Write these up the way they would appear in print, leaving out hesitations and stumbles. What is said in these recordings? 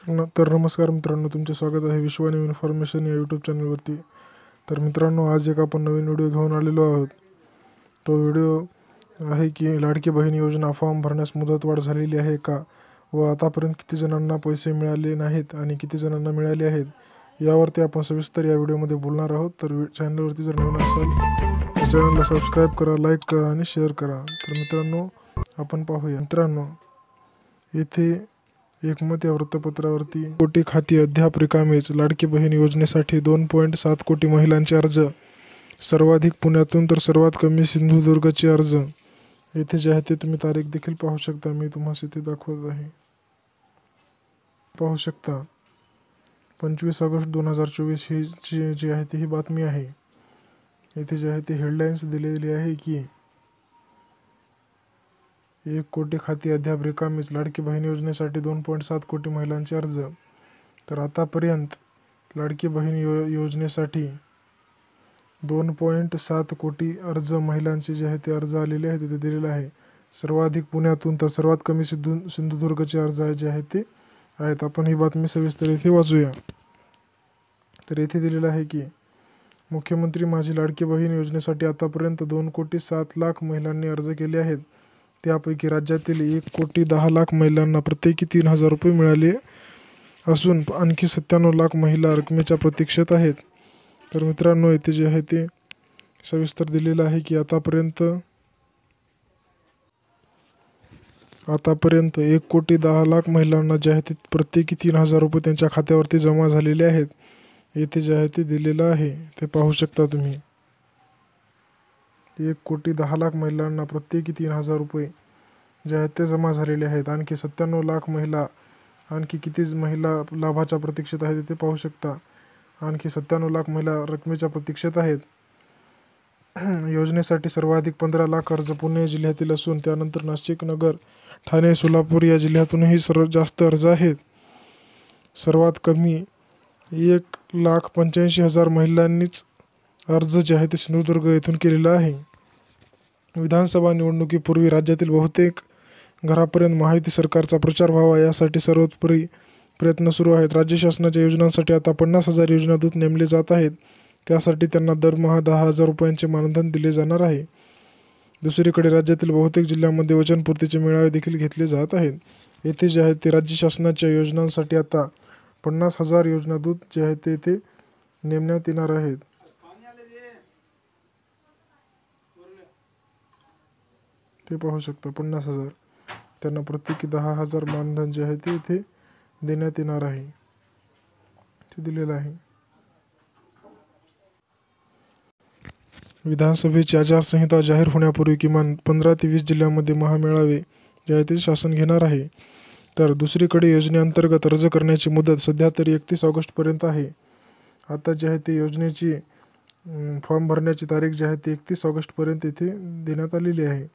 नमस्कार मित्रांनो, तुमचे स्वागत आहे विश्वानी इन्फॉर्मेशन या यूट्यूब चॅनलवरती. तर मित्रांनो, आज एक आपण नवीन व्हिडिओ घेऊन आलेलो आहोत. तो व्हिडिओ आहे की लाडकी बहीण योजना फॉर्म भरण्यास मुदतवाढ झालेली आहे का, व आतापर्यंत किती जणांना पैसे मिळाले नाहीत आणि किती जणांना मिळाले आहेत, यावरती आपण सविस्तर या व्हिडिओमध्ये बोलणार आहोत. तर चॅनलवरती जर नवीन असाल तर चॅनलला सबस्क्राईब करा, लाईक करा आणि शेअर करा. तर मित्रांनो, आपण पाहूया. मित्रांनो, येथे एकमत या वृत्तपत्रावरती कोटी खाती अद्याप रिकामीच, लाडकी बहीण योजनेसाठी 2.7 कोटी महिलांचे अर्ज, सर्वाधिक पुण्यातून तर सर्वात कमी सिंधुदुर्गचे अर्ज. येथे जे आहे ते तुम्ही तारीख देखील पाहू शकता. मी तुम्हाला इथे दाखवत आहे. पाहू शकता 25 ऑगस्ट 2024 ही जी आहे ती ही बातमी आहे. येथे जे आहे ते हेडलाईन्स दिलेली आहे की 1 कोटी खाती अद्याप रिकामीच, लाडकी बहीण योजनेसाठी 2.7 कोटी महिलांचे अर्ज. तर आतापर्यंत लाडकी बहीण योजनेसाठी 2.7 कोटी अर्ज महिलांचे जे आहे ते अर्ज आलेले आहेत, तिथे दिलेले आहे. सर्वाधिक पुण्यातून तर सर्वात कमी सिंधुदुर्गचे अर्ज जे आहेत ते आहेत. आपण ही बातमी सविस्तर इथे वाचूया. तर येथे दिलेलं आहे की मुख्यमंत्री माझी लाडकी बहीण योजनेसाठी आतापर्यंत 2,07,00,000 महिलांनी अर्ज केले आहेत. त्यापैकी राज्यातील 1,10,00,000 महिलांना प्रत्येकी 3,000 रुपये मिळाले असून आणखी 97,00,000 महिला रकमेच्या प्रतीक्षेत आहेत. तर मित्रांनो, येथे जे आहे ते सविस्तर दिलेलं आहे की आतापर्यंत 1,10,00,000 महिलांना जे आहे ते प्रत्येकी 3,000 रुपये त्यांच्या खात्यावरती जमा झालेले आहेत. येथे जे आहे ते दिलेलं आहे, ते पाहू शकता तुम्ही. 1,10,00,000 महिलांना प्रत्येकी 3,000 रुपये जे आहेत ते जमा झालेले आहेत. आणखी 97,00,000 महिला, आणखी किती महिला लाभाच्या प्रतीक्षेत आहेत ते पाहू शकता. आणखी 97,00,000 महिला रकमेच्या प्रतीक्षेत आहेत. योजनेसाठी सर्वाधिक 15,00,000 अर्ज पुणे जिल्ह्यातील असून त्यानंतर नाशिक, नगर, ठाणे, सोलापूर या जिल्ह्यातूनही सर्वात जास्त अर्ज आहेत. सर्वात कमी 1,85,000 महिलांनीच अर्ज जे आहे ते सिंधुदुर्ग येथून केलेला आहे. विधानसभा निवडणुकीपूर्वी राज्यातील बहुतेक घरापर्यंत महायुती सरकारचा प्रचार व्हावा यासाठी सर्वोपरी प्रयत्न सुरू आहेत. राज्य शासनाच्या योजनांसाठी आता 50,000 योजनादूत नेमले जात आहेत. त्यासाठी त्यांना दरमहा 10,000 रुपयांचे मानधन दिले जाणार आहे. दुसरीकडे राज्यातील बहुतेक जिल्ह्यांमध्ये वचनपूर्तीचे मेळावे देखील घेतले जात आहेत. येथे जे आहे ते राज्य शासनाच्या योजनांसाठी आता 50,000 योजनादूत जे आहेत ते येथे नेमण्यात येणार आहेत. ते पाहू शकता 50,000. त्यांना प्रत्येकी 10,000 मानधन जे आहे ते इथे देण्यात येणार आहे, ते दिलेलं आहे. विधानसभेची आचारसंहिता जाहीर होण्यापूर्वी किमान 15 ते 20 जिल्ह्यांमध्ये महामेळावे जे आहे ते शासन घेणार आहे. तर दुसरीकडे योजनेअंतर्गत अर्ज करण्याची मुदत सध्या तरी 31 ऑगस्टपर्यंत आहे. आता जे आहे ते योजनेची फॉर्म भरण्याची तारीख जी आहे ती 31 ऑगस्टपर्यंत इथे देण्यात आलेली आहे.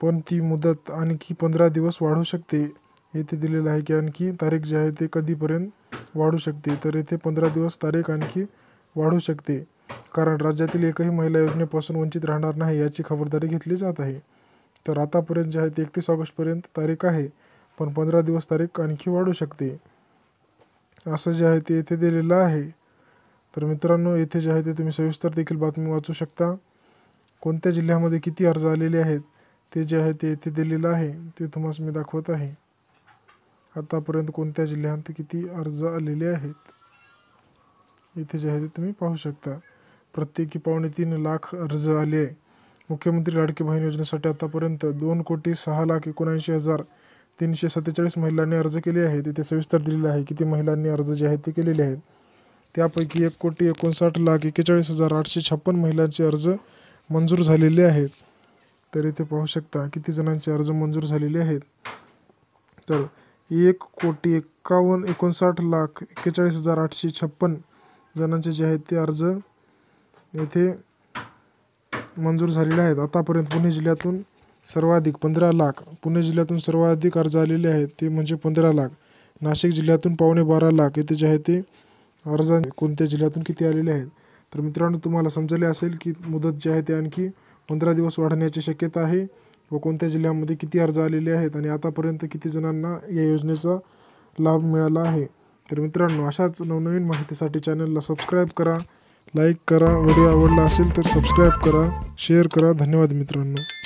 पण ती मुदत आणखी 15 दिवस वाढू शकते. येथे दिलेलं आहे की आणखी तारीख जी आहे ते कधीपर्यंत वाढू शकते. तर येथे 15 दिवस तारीख आणखी वाढू शकते, कारण राज्यातील एकही महिला योजनेपासून वंचित राहणार नाही याची खबरदारी घेतली जात आहे. तर आतापर्यंत जे आहे ते 31 ऑगस्टपर्यंत तारीख आहे, पण 15 दिवस तारीख आणखी वाढू शकते, असं जे आहे ते येथे दिलेलं आहे. तर मित्रांनो, येथे जे आहे ते तुम्ही सविस्तर देखील बातमी वाचू शकता. कोणत्या जिल्ह्यामध्ये किती अर्ज आलेले आहेत ते जे आहे ते येथे दिलेलं आहे, ते तुम्हाला मी दाखवत आहे. आतापर्यंत कोणत्या जिल्ह्यात किती अर्ज आलेले आहेत इथे जे आहे ते तुम्ही पाहू शकता. प्रत्येकी 3.25 अर्ज आले. मुख्यमंत्री लाडकी बहीण योजनेसाठी आतापर्यंत 2,06,79,347 महिलांनी अर्ज केले आहेत. इथे सविस्तर दिलेलं आहे किती महिलांनी अर्ज जे आहेत ते केलेले आहेत. त्यापैकी 1,59,41,856 महिलांचे अर्ज मंजूर झालेले आहेत. तर इथे पाहू शकता किती जणांचे अर्ज मंजूर झालेले आहेत. तर 1,59,41,856 जणांचे जे आहेत ते अर्ज येथे मंजूर झालेले आहेत. आतापर्यंत पुणे जिल्ह्यातून सर्वाधिक 15,00,000 पुणे जिल्ह्यातून सर्वाधिक अर्ज आलेले आहेत, ते म्हणजे 15,00,000. नाशिक जिल्ह्यातून 12,15 येथे जे आहे ते अर्ज कोणत्या जिल्ह्यातून किती आलेले आहेत. तर मित्रांनो, तुम्हाला समजले असेल की मुदत जे आहे ते आणखी 15 दिवस वाढण्याची शक्यता आहे व कोणत्या जिल्ह्यामध्ये किती अर्ज आलेले आहेत आणि आतापर्यंत किती जणांना या योजनेचा लाभ मिळाला आहे. तर मित्रांनो, अशाच नवनवीन माहितीसाठी चॅनलला सबस्क्राईब करा, लाईक करा, व्हिडिओ आवडला असेल तर सबस्क्राईब करा, शेअर करा. धन्यवाद मित्रांनो.